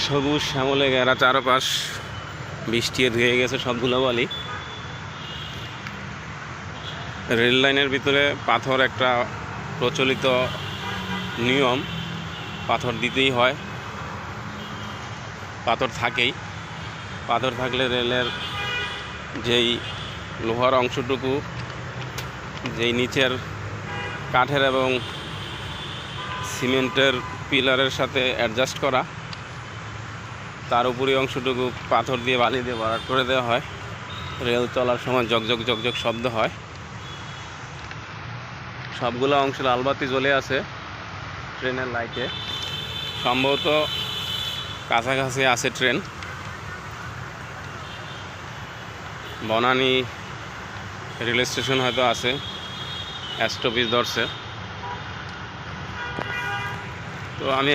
সবুজ শ্যামলে ঘেরা চারপাশ, বৃষ্টি ধুয়ে গেছে সব ধুলাবালি। রেল লাইনের ভিতরে পাথর একটা প্রচলিত নিয়ম, পাথর দিতেই হয়, পাথর থাকেই। পাথর থাকলে রেলের যেই লোহার অংশটুকু, যেই নিচের কাঠের এবং সিমেন্টের পিলারের সাথে অ্যাডজাস্ট করা, তার উপরই অংশটুকু পাথর দিয়ে বালি দিয়ে ভরাট করে দেওয়া হয়। রেল চলার সময় জকজক জকজক শব্দ হয়। সবগুলো অংশে লালবাতি জ্বলে আছে ট্রেনের লাইটে। সম্ভবত কাছাকাছি আছে ট্রেন। বনানী রেল স্টেশন হয়তো আছে, স্টপেজ ধরছে। তো আমি